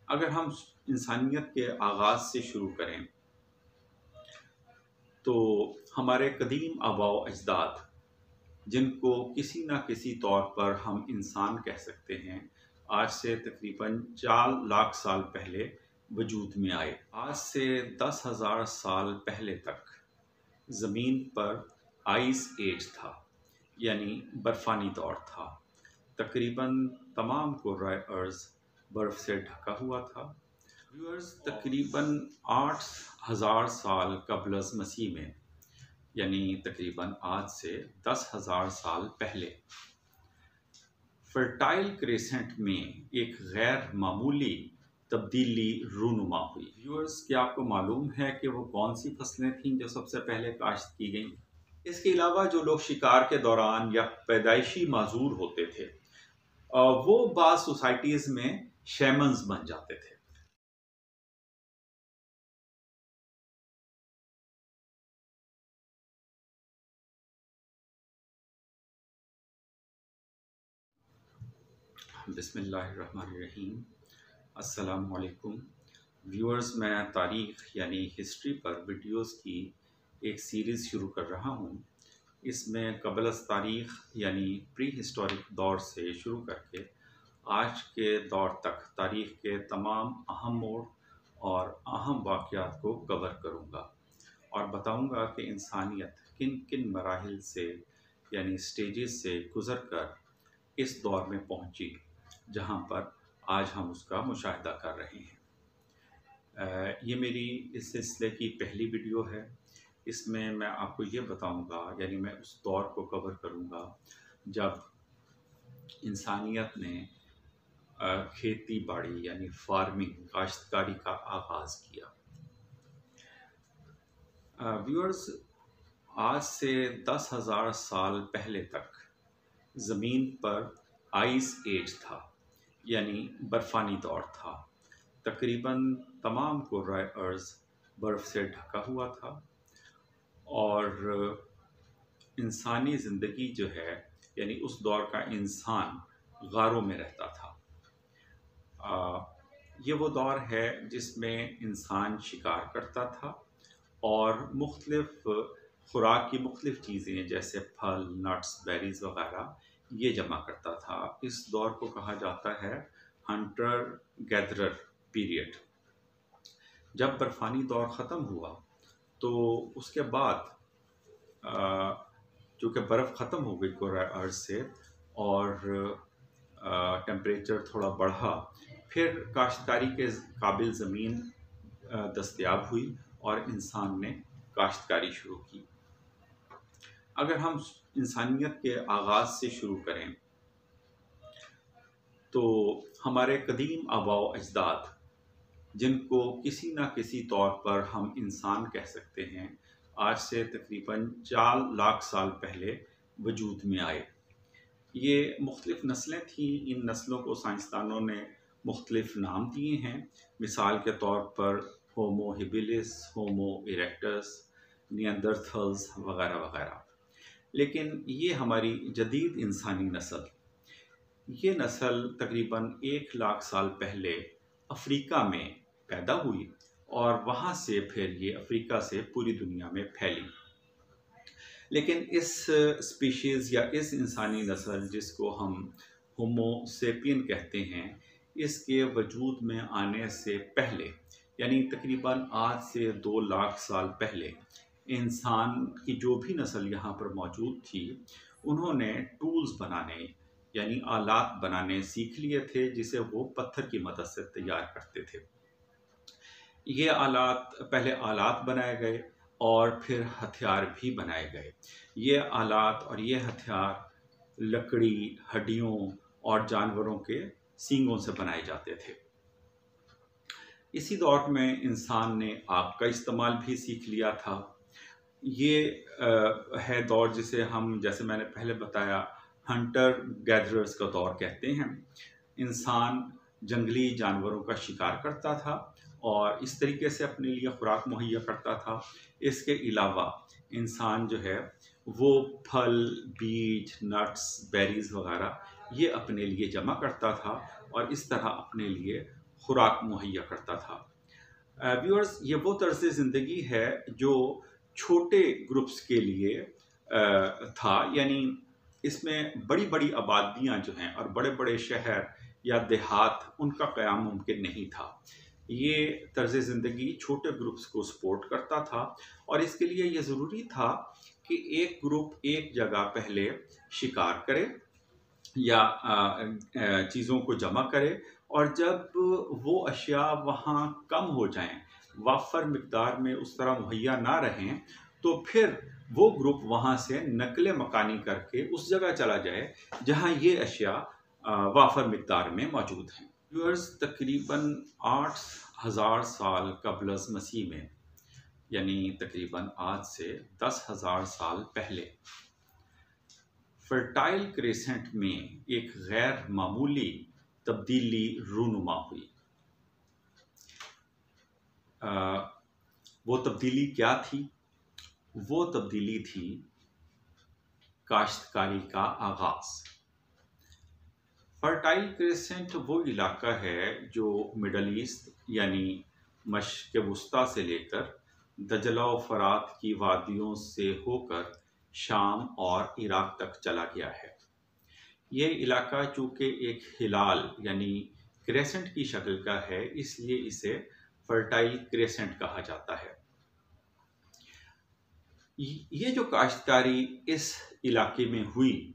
अगर हम इंसानियत के आगाज़ से शुरू करें तो हमारे कदीम आबाओ अजदाद, जिनको किसी न किसी तौर पर हम इंसान कह सकते हैं, आज से तकरीबन 4 लाख साल पहले वजूद में आए। आज से 10,000 साल पहले तक ज़मीन पर आइस एज था, यानी बर्फ़ानी दौर था। तकरीबन तमाम कुर्राए अर्ज़ बर्फ़ से ढका हुआ था। व्यूअर्स, तकरीबन 8,000 साल क़ब्ल अज़ मसीह में, यानी तकरीबन आज से 10,000 साल पहले, फर्टाइल क्रेसेंट में एक गैर मामूली तब्दीली रूनुमा हुई। व्यूअर्स, क्या आपको मालूम है कि वो कौन सी फसलें थीं जो सबसे पहले काश्त की गईं? इसके अलावा जो लोग शिकार के दौरान या पैदाइशी माजूर होते थे, वो बाज़ सोसाइटीज़ में शैमन्स बन जाते थे। बिस्मिल्लाहिर्रहमानिर्रहीम। अस्सलामुअलैकुम व्यूअर्स, मैं तारीख़ यानी हिस्ट्री पर वीडियोस की एक सीरीज़ शुरू कर रहा हूँ। इसमें क़ब्ल अज़ तारीख़ यानी प्री हिस्टोरिक दौर से शुरू करके आज के दौर तक तारीख़ के तमाम अहम मोड़ और अहम वाक़यात को कवर करूँगा और बताऊँगा कि इंसानियत किन किन मराहिल से यानी स्टेजेस से गुज़र कर इस दौर में पहुँची जहाँ पर आज हम उसका मुशाहिदा कर रहे हैं। ये मेरी इस सिलसिले की पहली वीडियो है। इसमें मैं आपको ये बताऊंगा, यानी मैं उस दौर को कवर करूंगा जब इंसानियत ने खेती बाड़ी यानी फार्मिंग, काश्तकारी का आगाज़ किया। व्यूअर्स, आज से 10,000 साल पहले तक ज़मीन पर आइस एज था, यानी बर्फ़ानी दौर था। तकरीबन तमाम कुर्राए अर्ज़ बर्फ़ से ढका हुआ था और इंसानी ज़िंदगी जो है, यानी उस दौर का इंसान गारों में रहता था। ये वो दौर है जिसमें इंसान शिकार करता था और मुख्तलिफ़ खुराक की मुख्तलिफ़ चीज़ें जैसे फल, नट्स, बेरीज़ वग़ैरह ये जमा करता था। इस दौर को कहा जाता है हंटर गैदरर पीरियड। जब बर्फ़ानी दौर ख़त्म हुआ तो उसके बाद चूँकि बर्फ़ ख़त्म हो गई कुर्राए अर्ज़ से और टेम्परेचर थोड़ा बढ़ा, फिर काश्तकारी के काबिल ज़मीन दस्तयाब हुई और इंसान ने काश्तकारी शुरू की। अगर हम इंसानियत के आगाज़ से शुरू करें तो हमारे कदीम आबाओ अजदाद, जिनको किसी न किसी तौर पर हम इंसान कह सकते हैं, आज से तकरीबन 4 लाख साल पहले वजूद में आए। ये मुख्तलिफ़ नस्लें थीं। इन नस्लों को साइंसदानों ने मुख्तलिफ़ नाम दिए हैं। मिसाल के तौर पर होमो हिबिलिस, होमो इरेक्टस, निएंडरथल्स वग़ैरह वग़ैरह। लेकिन ये हमारी जदीद इंसानी नस्ल, ये नस्ल तकरीबन 1 लाख साल पहले अफ़्रीका में पैदा हुई और वहाँ से फिर ये अफ़्रीका से पूरी दुनिया में फैली। लेकिन इस स्पीशीज़ या इस इंसानी नस्ल जिसको हम होमो सेपियन कहते हैं, इसके वजूद में आने से पहले, यानी तकरीबन आज से 2 लाख साल पहले, इंसान की जो भी नस्ल यहाँ पर मौजूद थी, उन्होंने टूल्स बनाने यानी आलात बनाने सीख लिए थे, जिसे वो पत्थर की मदद से तैयार करते थे। ये आलात, पहले आलात बनाए गए और फिर हथियार भी बनाए गए। ये आलात और ये हथियार लकड़ी, हड्डियों और जानवरों के सींगों से बनाए जाते थे। इसी दौर में इंसान ने आग का इस्तेमाल भी सीख लिया था। ये है दौर जिसे हम, जैसे मैंने पहले बताया, हंटर गैदरर्स का दौर कहते हैं। इंसान जंगली जानवरों का शिकार करता था और इस तरीके से अपने लिए खुराक मुहैया करता था। इसके अलावा इंसान जो है वो फल, बीज, नट्स, बेरीज़ वग़ैरह ये अपने लिए जमा करता था और इस तरह अपने लिए खुराक मुहैया करता था। व्यूअर्स, ये वो तर्ज ज़िंदगी है जो छोटे ग्रुप्स के लिए था, यानी इसमें बड़ी बड़ी आबादियां जो हैं और बड़े बड़े शहर या देहात, उनका क़याम मुमकिन नहीं था। ये तर्ज ज़िंदगी छोटे ग्रुप्स को सपोर्ट करता था और इसके लिए ये ज़रूरी था कि एक ग्रुप एक जगह पहले शिकार करे या चीज़ों को जमा करे, और जब वो अशिया वहाँ कम हो जाएं, वाफर मिकदार में उस तरह मुहैया ना रहें, तो फिर वो ग्रुप वहाँ से नकले मकानी करके उस जगह चला जाए जहाँ ये अशिया वाफर मिकदार में मौजूद हैं। व्यूअर्स, तकरीबन 8,000 साल कबल मसीह में, यानी तकरीबन आज से 10,000 साल पहले, फर्टाइल क्रेसेंट में एक गैर मामूली तब्दीली रूनुमा हुई। वो तब्दीली क्या थी? वो तब्दीली थी काश्तकारी का आगाज। फर्टाइल क्रेसेंट वो इलाका है जो मिडल ईस्ट यानी मशरिक़ वुस्ता से लेकर दजला और फरात की वादियों से होकर शाम और इराक तक चला गया है। ये इलाका चूँकि एक हिलाल यानी क्रेसेंट की शक्ल का है, इसलिए इसे फर्टाइल क्रेसेंट कहा जाता है। ये जो काश्तकारी इस इलाके में हुई,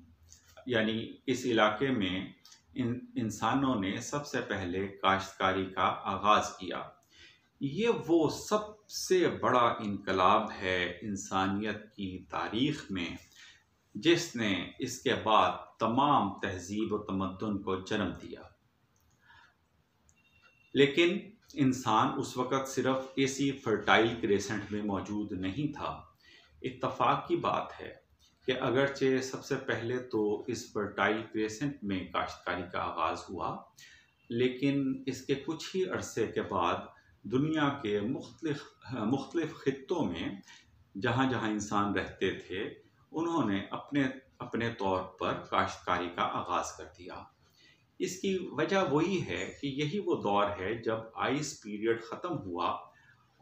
यानी इस इलाके में इंसानों ने सबसे पहले काश्तकारी का आगाज़ किया। ये वो सबसे बड़ा इनकलाब है इंसानियत की तारीख में, जिसने इसके बाद तमाम तहजीब और तमद्दुन को जन्म दिया। लेकिन इंसान उस वक़्त सिर्फ इसी फर्टाइल क्रेसेंट में मौजूद नहीं था। इत्तफाक की बात है कि अगरचे सबसे पहले तो इस फर्टाइल क्रेसेंट में काश्तकारी का आगाज़ हुआ, लेकिन इसके कुछ ही अरसे के बाद दुनिया के मुख्तलिफ खित्तों में जहाँ जहाँ इंसान रहते थे, उन्होंने अपने अपने तौर पर काश्तकारी का आगाज़ कर दिया। इसकी वजह वही है कि यही वो दौर है जब आइस पीरियड ख़त्म हुआ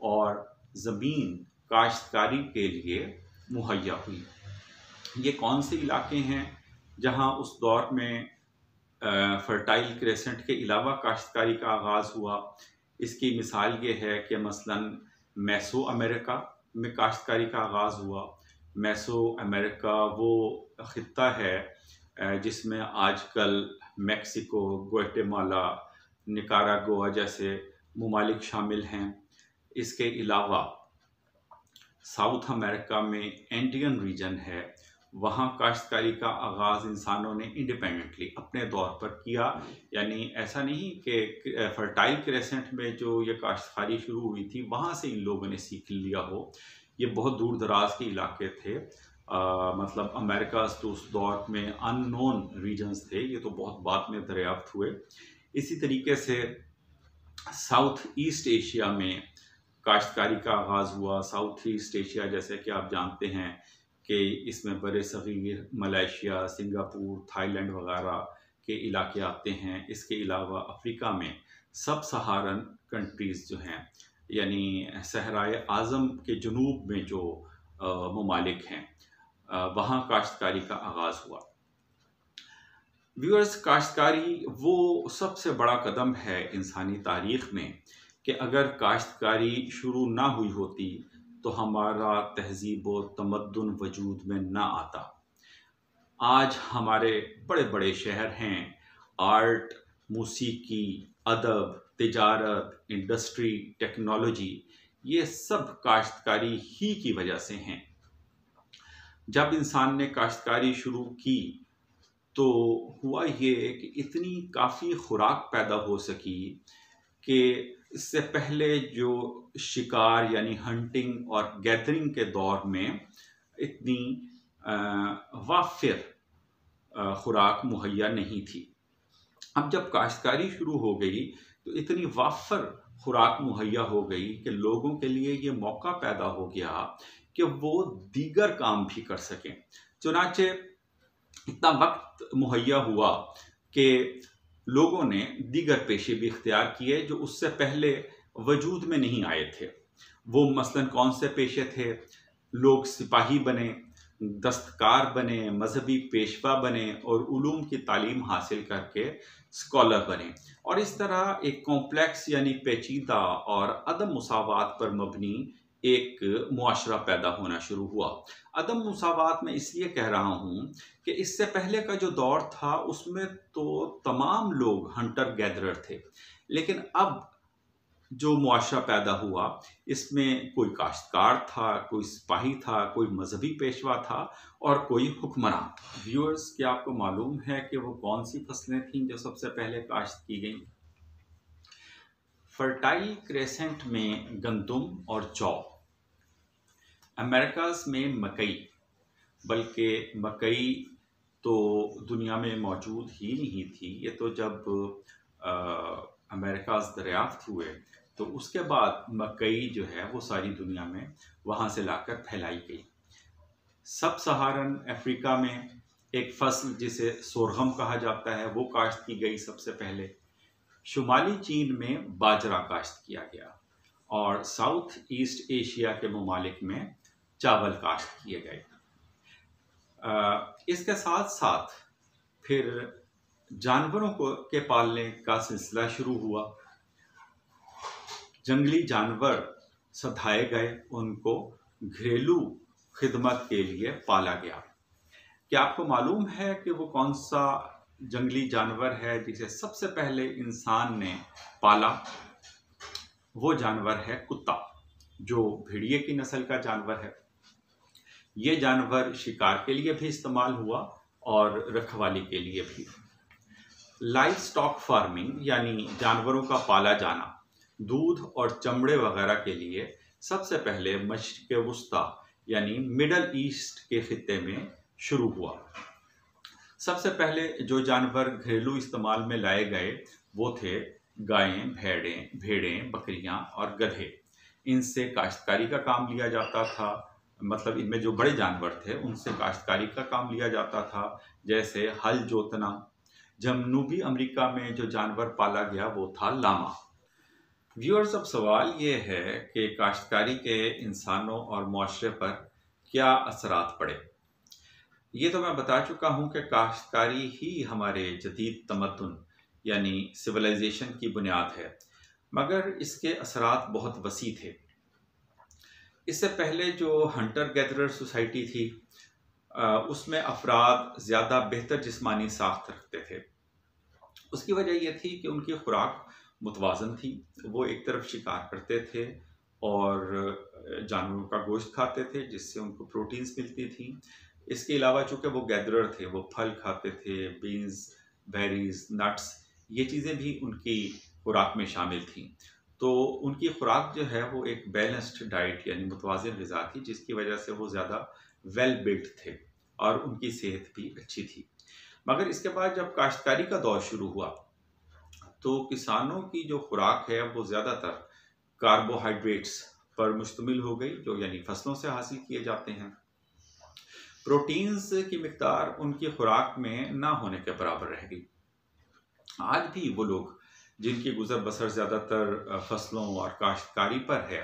और ज़मीन काश्तकारी के लिए मुहैया हुई। ये कौन से इलाके हैं जहाँ उस दौर में फर्टाइल क्रेसेंट के अलावा काश्तकारी का आगाज़ हुआ? इसकी मिसाल ये है कि मसलन मेसो अमेरिका में काश्तकारी का आगाज़ हुआ। मेसो अमेरिका वो ख़ित्ता है जिसमें आजकल मेक्सिको, ग्वाटेमाला, निकारागुआ जैसे ममालिक शामिल हैं। इसके अलावा साउथ अमेरिका में एंडियन रीजन है, वहाँ काश्तकारी का आगाज़ इंसानों ने इंडिपेंडेंटली अपने तौर पर किया। यानी ऐसा नहीं कि फर्टाइल क्रेसेंट में जो ये काश्तकारी शुरू हुई थी वहाँ से इन लोगों ने सीख लिया हो। ये बहुत दूर दराज के इलाके थे, मतलब अमेरिका तो उस दौर में अननोन रीजन्स थे, ये तो बहुत बाद में दरियाफ्त हुए। इसी तरीके से साउथ ईस्ट एशिया में काश्तकारी का आगाज़ हुआ। साउथ ईस्ट एशिया जैसे कि आप जानते हैं कि इसमें बरे-सग़ीर मलेशिया, सिंगापुर, थाईलैंड वगैरह के इलाके आते हैं। इसके अलावा अफ्रीका में सब सहारन कंट्रीज़ जो हैं, यानी सहराए आज़म के जुनूब में जो ममालिक हैं, वहाँ काश्तकारी का आगाज़ हुआ। व्यूअर्स, काश्तकारी वो सबसे बड़ा कदम है इंसानी तारीख़ में कि अगर काश्तकारी शुरू ना हुई होती तो हमारा तहज़ीब व तमद्दुन वजूद में ना आता। आज हमारे बड़े बड़े शहर हैं, आर्ट, मौसीकी, अदब, तिजारत, इंडस्ट्री, टेक्नोलॉजी, ये सब काश्तकारी ही की वजह से हैं। जब इंसान ने काश्तकारी शुरू की तो हुआ ये कि इतनी काफ़ी खुराक पैदा हो सकी कि इससे पहले जो शिकार यानी हंटिंग और गैदरिंग के दौर में इतनी वाफिर खुराक मुहैया नहीं थी। अब जब काश्तकारी शुरू हो गई तो इतनी वाफिर खुराक मुहैया हो गई कि लोगों के लिए ये मौका पैदा हो गया कि वो दीगर काम भी कर सकें। चुनाचे इतना वक्त मुहैया हुआ कि लोगों ने दीगर पेशे भी इख्तियार किए जो उससे पहले वजूद में नहीं आए थे। वो मसलन कौन से पेशे थे? लोग सिपाही बने, दस्तकार बने, मजहबी पेशवा बने और उलूम की तालीम हासिल करके स्कॉलर बने। और इस तरह एक कॉम्प्लेक्स यानी पेचीदा और अदम मुसावात पर मबनी एक मुआशरा पैदा होना शुरू हुआ। अदम मुसावात में इसलिए कह रहा हूँ कि इससे पहले का जो दौर था उसमें तो तमाम लोग हंटर गैदरर थे, लेकिन अब जो मुआशरा पैदा हुआ इसमें कोई काश्तकार था, कोई सिपाही था, कोई मजहबी पेशवा था और कोई हुक्मरान। व्यूअर्स, क्या आपको मालूम है कि वो कौन सी फसलें थीं जो सबसे पहले काश्त की गई? फर्टाइल क्रेसेंट में गंदम और जौ, अमेरिकाज में मकई, बल्कि मकई तो दुनिया में मौजूद ही नहीं थी। ये तो जब अमेरिकाज दरियाफ्त हुए तो उसके बाद मकई जो है वो सारी दुनिया में वहाँ से लाकर फैलाई गई। सब सहारन अफ्रीका में एक फसल जिसे सोरगम कहा जाता है वो काश्त की गई सबसे पहले। शुमाली चीन में बाजरा काश्त किया गया और साउथ ईस्ट एशिया के ममालिक में चावल काश्त किए गए। इसके साथ साथ फिर जानवरों को के पालने का सिलसिला शुरू हुआ। जंगली जानवर सधाए गए, उनको घरेलू खिदमत के लिए पाला गया। क्या आपको मालूम है कि वो कौन सा जंगली जानवर है जिसे सबसे पहले इंसान ने पाला? वो जानवर है कुत्ता, जो भेड़िए की नस्ल का जानवर है। ये जानवर शिकार के लिए भी इस्तेमाल हुआ और रखवाली के लिए भी। लाइव स्टॉक फार्मिंग यानी जानवरों का पाला जाना दूध और चमड़े वगैरह के लिए सबसे पहले मशरिक़ वुस्ता यानी मिडल ईस्ट के खित्ते में शुरू हुआ। सबसे पहले जो जानवर घरेलू इस्तेमाल में लाए गए वो थे गायें, भेड़ें, बकरियां और गधे। इनसे काश्तकारी का काम लिया जाता था, मतलब इनमें जो बड़े जानवर थे उनसे काश्तकारी का काम लिया जाता था, जैसे हल जोतना। जनूबी अमेरिका में जो जानवर पाला गया वो था लामा। व्यूअर्स, अब सवाल ये है कि काश्तकारी के इंसानों और मुआशरे पर क्या असरात पड़े। ये तो मैं बता चुका हूँ कि काश्तकारी ही हमारे जदीद तमद्दुन यानी सिविलाइजेशन की बुनियाद है, मगर इसके असरात बहुत वसी थे। इससे पहले जो हंटर गैदरर सोसाइटी थी उसमें अफराद ज़्यादा बेहतर जिस्मानी साख्त रखते थे। उसकी वजह यह थी कि उनकी खुराक मुतवाज़न थी। वो एक तरफ शिकार करते थे और जानवरों का गोश्त खाते थे जिससे उनको प्रोटीन्स मिलती थी। इसके अलावा चूँकि वो गैदरर थे, वो फल खाते थे, बीन्स, बेरीज, नट्स, ये चीज़ें भी उनकी खुराक में शामिल थीं। तो उनकी खुराक जो है वो एक बैलेंस्ड डाइट यानी मुतवाज़िन ग़िज़ा थी, जिसकी वजह से वो ज़्यादा वेल बिल्ट थे और उनकी सेहत भी अच्छी थी। मगर इसके बाद जब काश्तकारी का दौर शुरू हुआ तो किसानों की जो खुराक है वो ज़्यादातर कार्बोहाइड्रेट्स पर मुश्तमिल हो गई, जो यानी फसलों से हासिल किए जाते हैं। प्रोटीन्स की मिक़दार उनकी खुराक में ना होने के बराबर रह गई। आज भी वो लोग जिनकी गुजर बसर ज़्यादातर फसलों और काश्तकारी पर है,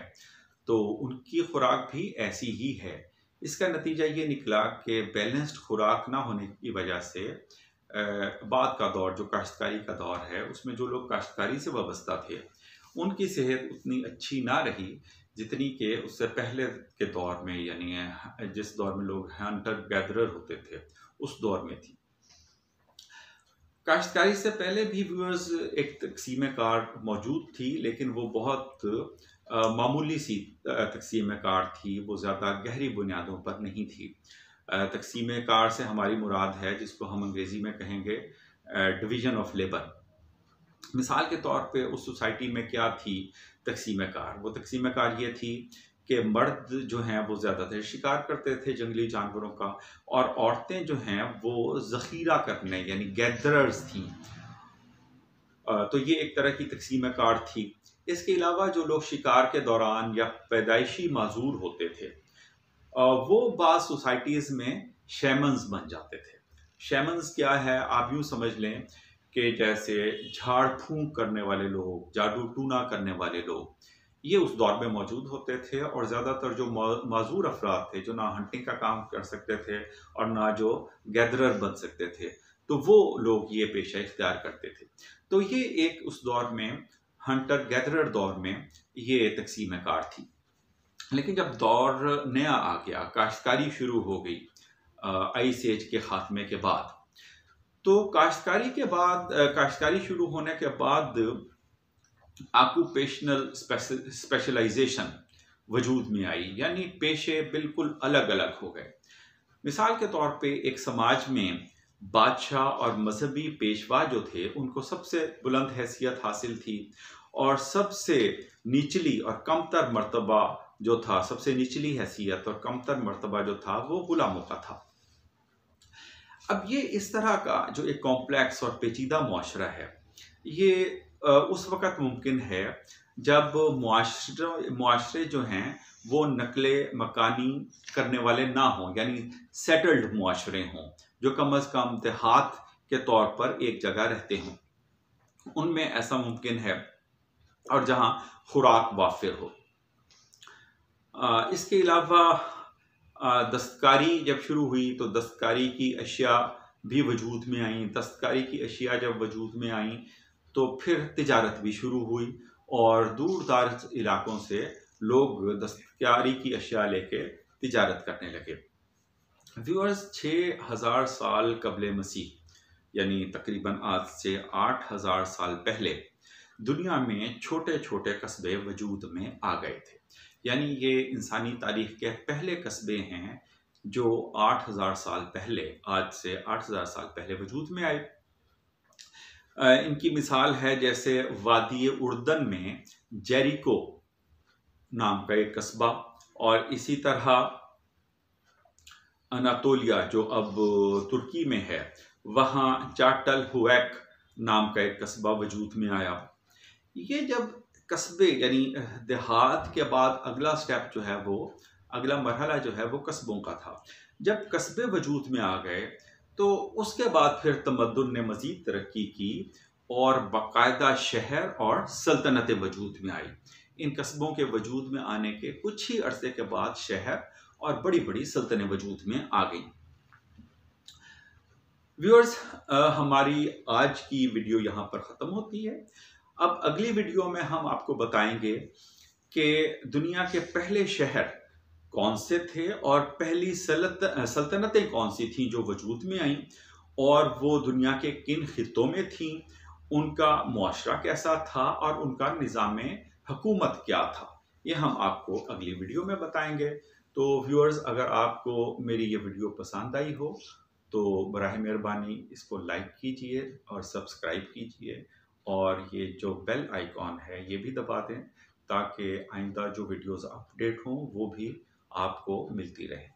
तो उनकी खुराक भी ऐसी ही है। इसका नतीजा ये निकला कि बैलेंस्ड खुराक ना होने की वजह से बाद का दौर जो काश्तकारी का दौर है उसमें जो लोग काश्तकारी से वाबस्ता थे उनकी सेहत उतनी अच्छी ना रही जितनी कि उससे पहले के दौर में, यानी जिस दौर में लोग हंटर गैदरर होते थे उस दौर में थी। काश्तकारी से पहले भी व्यूअर्स एक तकसीम कार मौजूद थी, लेकिन वो बहुत मामूली सी तकसीम कार थी, वो ज़्यादा गहरी बुनियादों पर नहीं थी। तकसीम कार से हमारी मुराद है जिसको हम अंग्रेज़ी में कहेंगे डिवीज़न ऑफ लेबर। मिसाल के तौर पे उस सोसाइटी में क्या थी तकसीम कार? वो तकसीम कार ये थी कि मर्द जो हैं वो ज़्यादातर शिकार करते थे जंगली जानवरों का, और औरतें जो हैं वो ज़ख़ीरा करने यानी गैदरर्स थीं। तो ये एक तरह की तकसीम कार थी। इसके अलावा जो लोग शिकार के दौरान या पैदाइशी माजूर होते थे वो बाज़ सोसाइटीज़ में शैमन्स बन जाते थे। शैमन्स क्या है, आप यूँ समझ लें कि जैसे झाड़ फूंक करने वाले लोग, जादू टूना करने वाले लोग, ये उस दौर में मौजूद होते थे। और ज़्यादातर जो माजूर अफराद थे, जो ना हंटिंग का काम कर सकते थे और ना जो गैदरर बन सकते थे, तो वो लोग ये पेशा इख्तियार करते थे। तो ये एक उस दौर में, हंटर गैदरर दौर में, ये तकसीम कार थी। लेकिन जब दौर नया आ गया, काश्तकारी शुरू हो गई आइस एज के खात्मे के बाद, तो काश्तकारी शुरू होने के बाद ऑक्यूपेशनल स्पेशलाइजेशन वजूद में आई, यानी पेशे बिल्कुल अलग अलग हो गए। मिसाल के तौर पे एक समाज में बादशाह और मजहबी पेशवा जो थे, उनको सबसे बुलंद हैसियत हासिल थी, और सबसे निचली और कमतर मर्तबा जो था, सबसे निचली हैसियत और कमतर मर्तबा जो था, वो गुलामों का था। अब ये इस तरह का जो एक कॉम्प्लेक्स और पेचीदा मुआशरा है, ये उस वक़्त मुमकिन है जब मुआशरे जो हैं वो नकले मकानी करने वाले ना हों, यानी सेटल्ड मुआशरे हों, जो कम अज़ कम देहात के तौर पर एक जगह रहते हों, उनमें ऐसा मुमकिन है, और जहाँ खुराक वाफिर हो। इसके अलावा दस्तकारी जब शुरू हुई तो दस्तकारी की अशिया भी वजूद में आई। दस्तकारी की अशिया जब वजूद में आई तो फिर तिजारत भी शुरू हुई, और दूर दराज इलाकों से लोग दस्तकारी की अशिया लेके तिजारत करने लगे। व्यूअर्स, 6000 साल कबले मसीह, यानी तकरीबन आज से 8000 साल पहले, दुनिया में छोटे छोटे कस्बे वजूद में आ गए थे। यानी ये इंसानी तारीख के पहले कस्बे हैं जो 8000 साल पहले, आज से 8000 साल पहले वजूद में आए। इनकी मिसाल है जैसे वादी उर्दन में जेरिको नाम का एक कस्बा, और इसी तरह अनातोलिया जो अब तुर्की में है, वहाँ चाटल हुएक नाम का एक कस्बा वजूद में आया। ये जब कस्बे, यानी देहात के बाद अगला स्टेप जो है, वो अगला मरहला जो है वो कस्बों का था। जब कस्बे वजूद में आ गए तो उसके बाद फिर तमद्दुन ने मज़ीद तरक्की की और बाकायदा शहर और सल्तनतें वजूद में आई। इन कस्बों के वजूद में आने के कुछ ही अरसे के बाद शहर और बड़ी बड़ी सल्तनतें वजूद में आ गई। व्यूअर्स, हमारी आज की वीडियो यहाँ पर ख़त्म होती है। अब अगली वीडियो में हम आपको बताएंगे कि दुनिया के पहले शहर कौन से थे और पहली सल्तनतें कौन सी थीं जो वजूद में आईं, और वो दुनिया के किन खित्तों में थीं, उनका मुआशरा कैसा था और उनका निज़ाम हुकूमत क्या था। ये हम आपको अगली वीडियो में बताएंगे। तो व्यूअर्स, अगर आपको मेरी ये वीडियो पसंद आई हो तो बराह मेहरबानी इसको लाइक कीजिए और सब्सक्राइब कीजिए, और ये जो बेल आइकॉन है ये भी दबा दें, ताकि आइंदा जो वीडियोस अपडेट हों वो भी आपको मिलती रहे।